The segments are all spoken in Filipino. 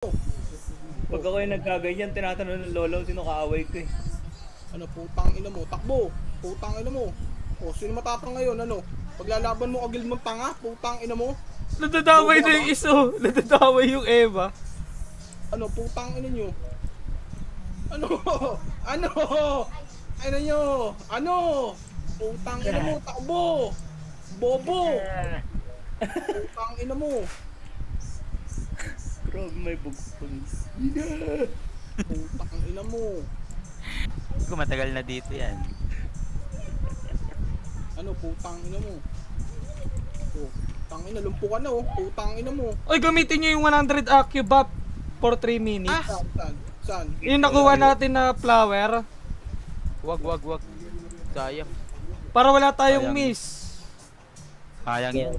Pag ako yung nagkaganyan, tinatanong ng lolo sino kaaway ko eh. Ano, putang ina mo, takbo. Putang ina mo. O, sino matapang ngayon, ano? Paglalaban mo agil mong tanga, putang ina mo. Nadadamay na yung iso. Nadadamay yung Eva. Ano, putang ina nyo? Ano? Ano? Ano nyo? Ano? Putang ina mo, takbo. Bobo. Putang ina mo. Grabe may bugpon. Putang ina mo. Kung matagal na dito yan. Ano, putang ina mo. Oh, putang ina, lumpukan na oh. Putang ina mo. Oy, gamitin nyo yung 100 AccuBuff for 3 minutes. Saan? Saan? Yung nakuha natin na flower. Wag. Sayang. Para wala tayong Sayang. miss. Sayang yan.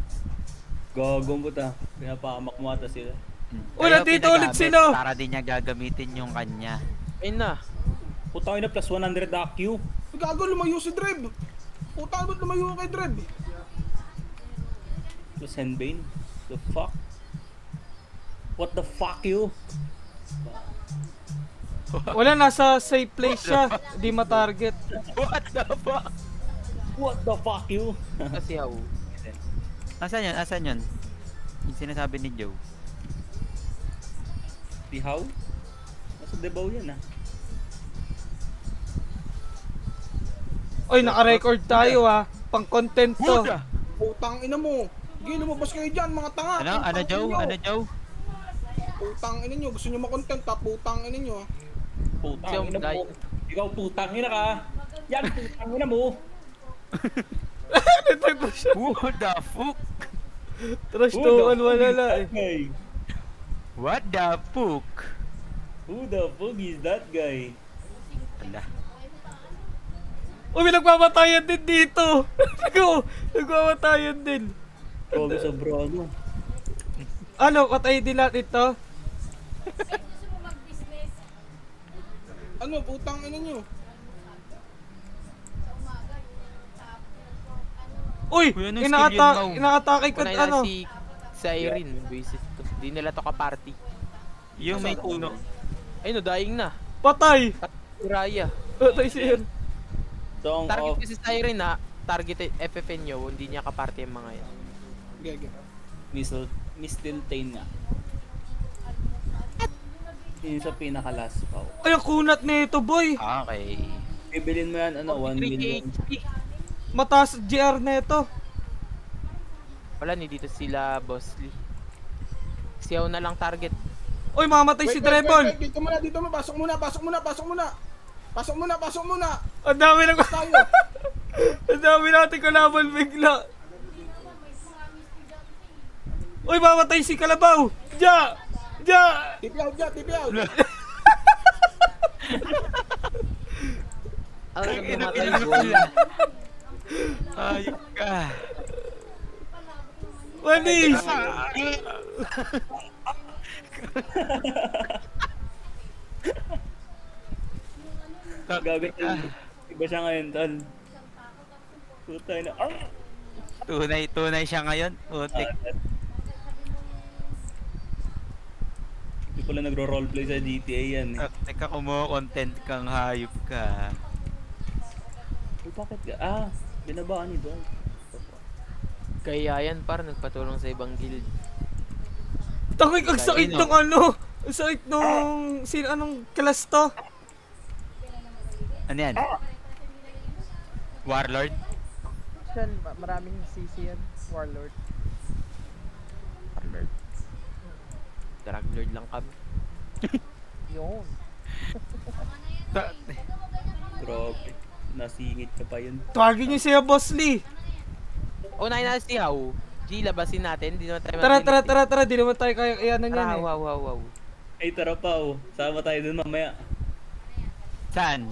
Gagong ko ta. Pinapahamak mo ata sila. Uy, nandito ulit sila. Para din niya gagamitin yung kanya. Ayun na. Putang ina plus 100 AQ. Gago, lumayo si Dreb. Putang, ba't lumayo kay Dreb? Plus Henbane. The fuck? What the fuck you? Wala, nasa safe place siya. Di ma-target. What the fuck? What the fuck you? Kasi how? Asan yun? Asan yun? Yung sinasabi ni Joe. Si how? Nasa Debaw yan ah. Oy, naka-record tayo ah. Pang content to. Buda! Putang ina mo. Sige, lumabas kayo dyan, mga tanga. Ano? Ano Putang Joe? ina nyo. Ano Joe? Putang ina nyo. Gusto nyo makontent ha? Putang ina nyo ha? Putang ina mo. Ikaw putang ina ka. Yan putang ina mo. What the fuck? Trash Who to the wala fuck is na that eh. guy? What the fuck? Who the fuck is that guy? Ala. Uy, may nagmamatayan din dito. Nagmamatayan din. Grabe sobra ano. Ano, patay din natin ito? Ano, putang ina nyo? Uy, Uy, anong skill yun, Mau? inaatake ka Kunay na ano? si Irene. Buisit to. Di nila to ka-party. Yung may puno. Ayun no, dying na. Patay! Si Raya. Patay siya. Song Target of kasi si Irene na. Target FFN nyo. Hindi niya ka-party yung mga yan. Gege. Mistletoe nga. Yun sa pinaka-last pa. Ay, ang kunat nito, boy. Okay. Bibilin mo yan, ano, 1 million. HP. Mataas GR nito. Wala ni dito sila Boss Lee. Siyaw na lang target. Uy, mamatay si Trebol. Dito muna. Pasok muna. Ang dami nang... Tayo. Ang dami natin kalaban bigla. Uy, mamatay si Kalabaw. Ja! Tipi out. Ang namatay goal. Ayok ka. Manis! Gagawin. Iba siya ngayon, tol. Puta na. Tunay siya ngayon. Utik. Hindi pala nagro-roleplay sa GTA yan eh. Teka, content kang hayop ka. Uy, bakit ka? Ah, binaba ka ni Don. Kaya yan par nagpatulong sa ibang guild. Takik, ang sakit Ayun, ng ano. Ang sakit nung... Anong class to? Ano yan? Warlord? Yan, maraming CC yan, Warlord. Warlord. Drug lord lang kami. Yun. Grabe. Nasingit ka pa yun. Tawagin niyo siya, Boss Lee. Unahin na si How. G, labasin natin. Di naman tayo Tara. Di naman tayo kaya iyanan yan eh. Wow. Ay, tara pa oh. Sama tayo dun mamaya. Saan?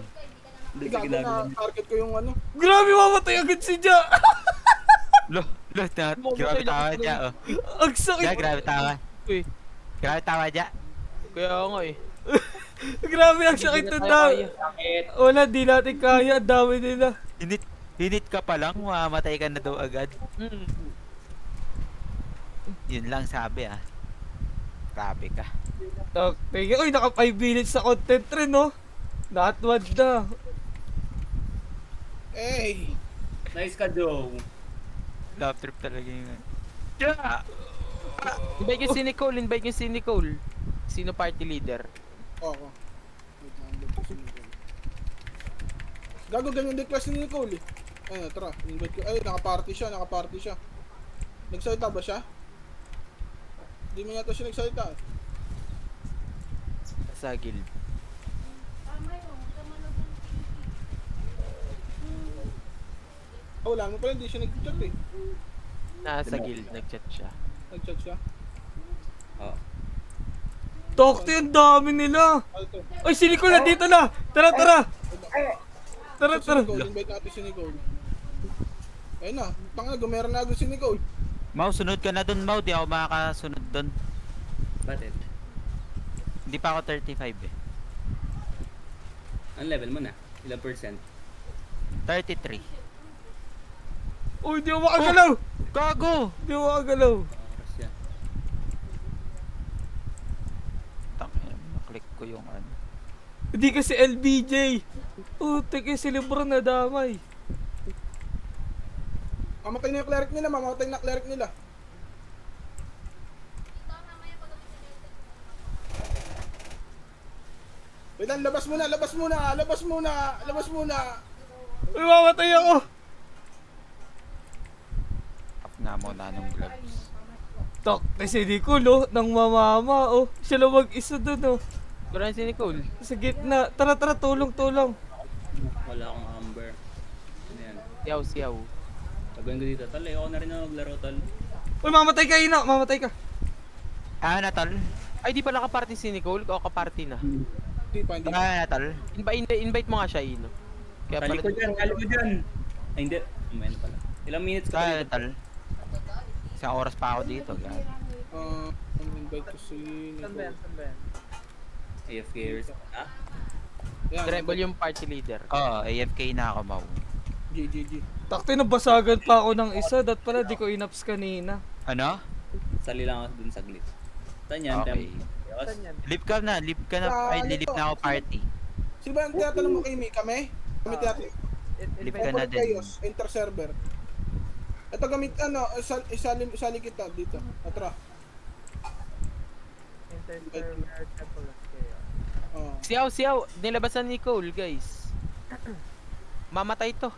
Doon sa Gago ginagawa. na target ko yung ano. Grabe, mamatay agad si Ja. Grabe tawa dya, oh. Ang sakit. Dya, grabe tawa. Uy, Grabe tawa dya. kaya nga eh. Grabe, ang sakit Hindi na na tayo daw. kaya. Wala, di natin kaya. Ang dami nila. Hinit ka pa lang, mamamatay ka na daw agad. Hmm. Yun lang sabi ah. Grabe ka. Okay. Uy, naka 5 minutes sa content rin, no? Natwad na. Eh, Nice ka, Joe. Love trip talaga yun. Invite nyo si Nicole, invite nyo si Nicole. Sino party leader? oo. Wait lang, invite ko si Nicole. Gago, ganyan request ni Nicole eh. Ayun, tara, invite ko. Ay, naka-party siya. Nagsalita ba siya? Hindi mo yata siya nagsalita eh. Sa guild. Oh, wala mo pala, hindi siya nag-chat eh. Nasa guild, nag-chat siya. Nag-chat siya. Oh. Tokti, ang dami nila. Ano to? Uy, si Nicole nandito na. Tara. Tara. Si Nicole, invite natin si Nicole. Ayun na, tanga, gumera na agad si Nicole. Mau, sunod ka na dun, Mau. Di ako makakasunod dun. Bakit? Hindi pa ako 35 eh. Ang level mo na? Ilang percent? 33. Uy, di ako makagalaw. Gago! Di ako makagalaw. Oras yan. Tangina, maklik ko yung ano. Hindi kasi LBJ. Utek, si Lebron na damay. Mamatay na yung cleric nila, mamatay na cleric nila. Wait lang, labas muna. Uy, mamatay ako. Up nga muna nung gloves. Tokti si Nicole, oh. Nang mamama, oh. Siya lang mag-isa dun, oh. Kuran si Nicole. Sa gitna. Tara, tulong. Wala akong amber. Ano yan? Siyaw. Sabihin ko dito, Tal, ako na rin na maglaro, Tal. Uy, mamatay ka, Ino. Mamatay ka. Ah, Natal? Ay, di pala ka-party si Nicole o ka-party na. Hindi pa. Ah, Natal? Invite mo nga siya, Ino. Kaya Kali pala, ko dyan. Ay, hindi. Ano pala? Ilang minutes ka Ah, pa dito? Natal? Isang oras pa ako dito. Gago. Invite ko si Saan ba yan? Nicole. AFKers. Ha? Yan, Treble yung party leader. Oo, AFK na ako, Mau. GGG. Takti, nabasagan pa ako ng isa. Dat pala, di ko inaps kanina. Ano? Sali lang ako dun saglit. Saan yan? Okay. Saan yan? Leave ka na. Ay, Ano lilip to? na ako party. Sino ba yung tinatanong mo, Kimi? Kami tinatanong. Leave ka na din. Chaos, inter-server. Ito gamit, isali kita dito. Atra. Inter-server Temple of Chaos. Oh. Siyaw. Nilabasan ni Nicole, guys. Mamatay to.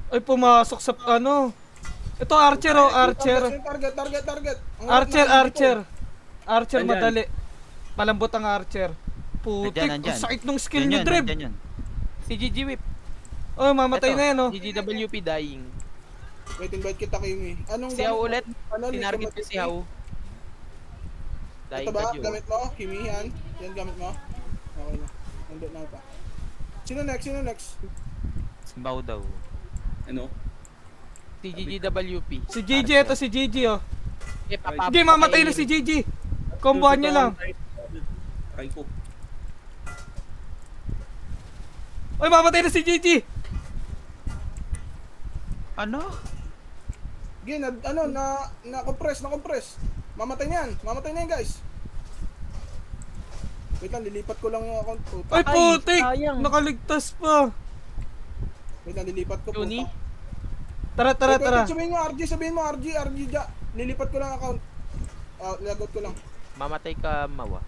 Ay, pumasok sa ano. Ito, Archer, oh. Archer. Target. Archer, Andyan. madali. Malambot ang Archer. Putik, Nandyan. ang sakit nung skill Yan ni Dreb. nandyan yun. Si GG Whip. Oh, mamatay Eto, na yan, oh. GGWP dying. Wait, invite kita, Kimi. Anong Siyaw gamit mo? ulit. Ano, Tinarget ko siyaw. Ito Dying ba? ka, Joe. Gamit mo? Kimi, yan? Yan gamit mo? Okay na. Nandun na pa. Sino next? Simbaw daw. Ano? Si GGWP. Si GG, ito si GG, oh. Hindi, Hindi, mamatay na si GG. Kombohan niya lang. Try ko. Uy, mamatay na si GG. Ano? Gin, na-compress. Mamatay na yan, guys. Wait lang, lilipat ko lang yung account ko. Ay, putik. sayang. Nakaligtas pa. Wait lang, lilipat ko. Juni? Tara. Wait, sabihin mo, RG, ja. Lilipat ko lang account. Lagot ko lang. Mamatay ka, Mawa.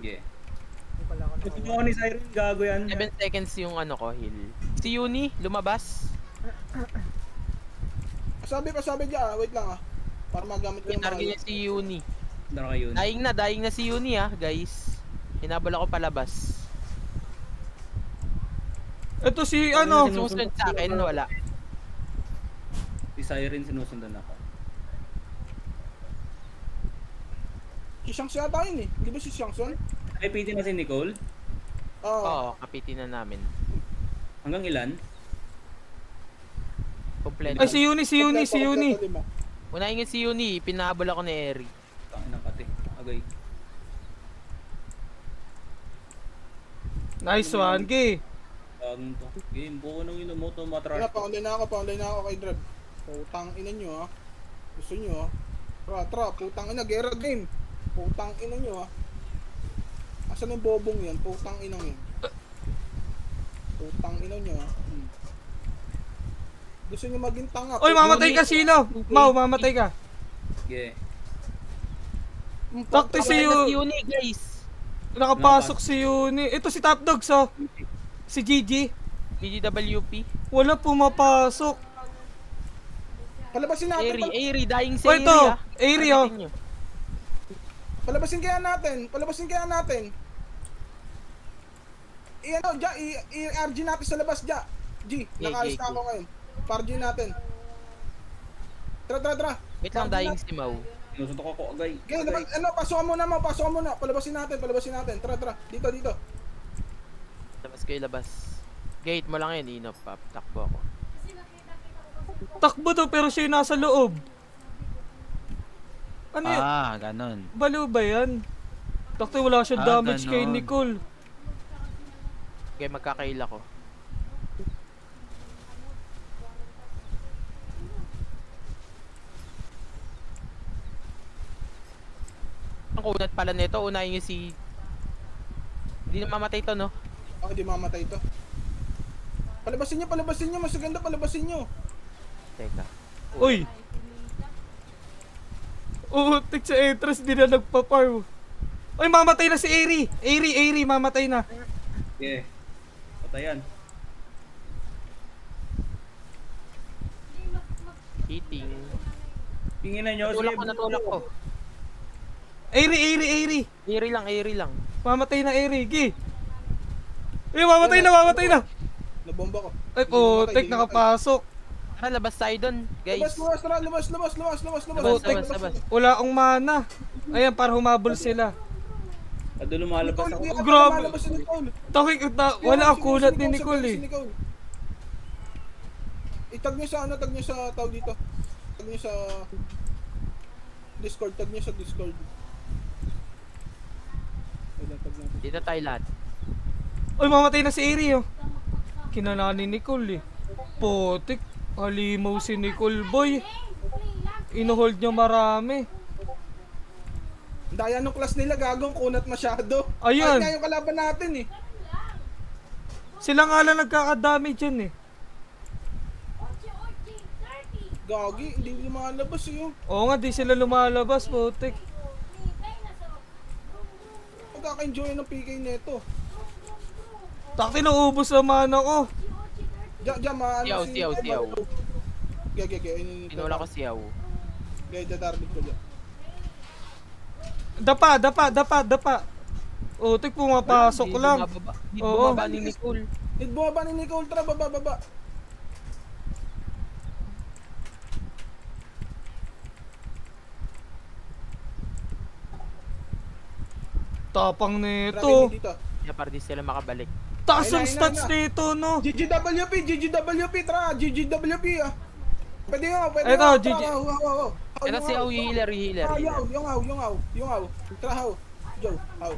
Yeah. Hindi pala ako Ito nakawa. mo ni Siren, gago yan. 7 seconds yung ano ko, heal. Si Uni, lumabas. Sabi dyan, wait lang para magamit ko yung Target mga niya si Uni. Dara kayo. Dying na si Uni guys. Hinabol ako palabas. Ito si ano. Sumusunod sa akin, wala. Si Siren sinusundan ako. Si Shanks yata yun eh. Di ba si Shanks yun? Ay, PT na si Nicole? Oo. Oo, kapitin na namin. Hanggang ilan? Kompleto. Ay, si Uni. Kompleto, lima. Unahin nga si Uni, pinahabol ako ni Eri. Tangin ng kate. Agay. Nice one, G. Gagong to. Game, buko nung ino mo to Wala, matrash. pa-online na ako kay Dreb. Putang ina nyo Gusto nyo Tara, putang ina, gera game. Putang ina nyo Asan yung bobong yan? Putang ina yan. Putang ina nyo Gusto nyo maging tanga. Oy, mamatay ka, Sino. Mau, mamatay ka. Sige. Takti si Si Yu. Uni, guys. Nakapasok si Yuni. Ito si Top Dogs, oh. Si Gigi. BGWP. Wala pumapasok. Palabasin natin. Airy, dying si Oh, Airy, ito. ah. Airy, oh. Pagdating nyo. Palabasin kaya natin. I-RG natin sa labas, Ja. G, nakaayos na ako ngayon. PRG natin. Tara. Wait lang, dying si Mau. Sinusuntok ako agay. Okay, pasukan muna. Palabasin natin. Tara. Dito. Labas kayo, labas. Gate mo lang yun, Inop. Takbo ako. Takbo to, pero siya yung nasa loob. Ano yun? Ganon. Baliw ba yan? Takti, wala siyang damage kay ganon. Nicole. Okay, magkakaila ko. Ang kunat pala nito, unahin nyo si... Hindi na mamatay to, no? Ako di mamatay to. Palabasin nyo. Mas maganda palabasin nyo. Teka. Uy! Utik sa Etras, di na nagpa-farm. Uy, mamatay na si Airy! Airy, mamatay na. Sige. Patayan. Hitting. Tinginan nyo. Natulak ko. Airy! Airy lang. Mamatay na Airy, gi! Eh, mamatay na! Nabomba ko. Ay, putik, nakapasok. Tara, labas tayo dun, guys. Labas. Labas. Wala akong mana. Ayan, para humabol sila. Ado lumalabas ako. Grabe. Wala akong kunat ni Nicole, eh. Itag nyo sa tawag dito. Tag nyo sa Discord. Dito tayo lahat. Uy, mamatay na si Airy, oh. Kinala ni Nicole, eh. Putik. Halimaw si Nicole, boy. Inuhold niya marami. Daya nung class nila gagong kunat masyado. Ayun. Kahit nga yung kalaban natin eh. Sila nga lang nagkakadami dyan, eh. Gagi, hindi lumalabas eh. Oo nga, di sila lumalabas, putik. Magkaka-enjoy ng PK neto. Takti, naubos naman ako. Diyan, maano Siyaw. Gagi. Pinula ko siyaw. Gagi, datarabit ko dyan. Dapa. Putik, pumapasok lang. Di Oo. bumaba ni Nicole. Need bumaba ni Nicole, tara, baba. Tapang Tara, nito. dito. Kaya para di sila makabalik. Taas ang Ayun na. stats nito, no? GGWP, tara, GGWP ah. Pwede nga, Eto, nga. GG. Ito si Au, healer. Yung aw. Tara, how. Joe, how.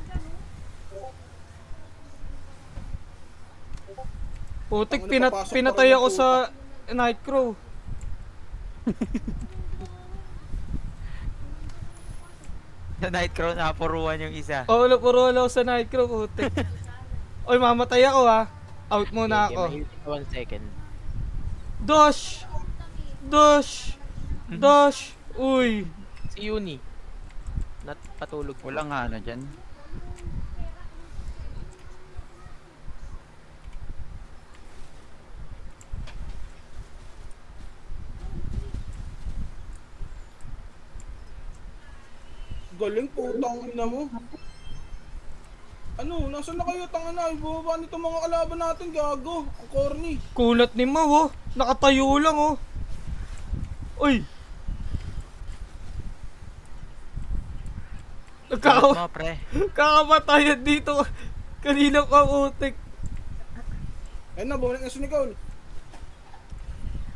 Putik, Ang napapasok pinatay pa rin ako ng sa Nightcrow. Sa Nightcrow, nakapuruan yung isa. Oo, puro ako sa Nightcrow, putik. Oy, mamatay ako, ha. Out muna ako. 1 second. Dosh! Uy! Si Uni. Patulog. Walang ano dyan. Galing, putang ina mo. Ano, nasaan na kayo, tanga na, ibababa nito mga kalaban natin, gago. Ang corny. Kulat ni Mau, oh. Nakatayo lang, oh. Uy! Mo, pre. Kakapatayan dito. Kanina pa, putik. Ayun na, bumalik na si Nicole.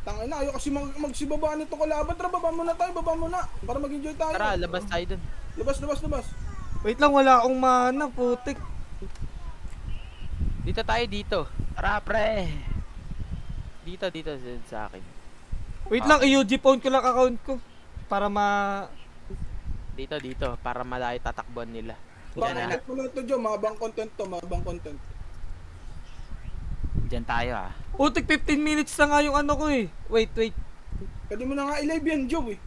Tanga na, ayaw kasi magsibaba nito kalaban. Tara, baba muna tayo, para mag-enjoy tayo. Tara, labas tayo dun. Labas. Wait lang, wala akong mana, putik. Dito tayo, dito. Tara, pre. Dito sa akin. Wait lang, i-UG phone ko lang account ko. Para Dito, para malayo tatakbuhan nila. Bang Diyan content mo na ito, Joe. Mabang content to, mabang content. Diyan tayo ah. Putik 15 minutes na nga yung ano ko eh. Wait. Pwede mo na nga i-live yan, Joe eh.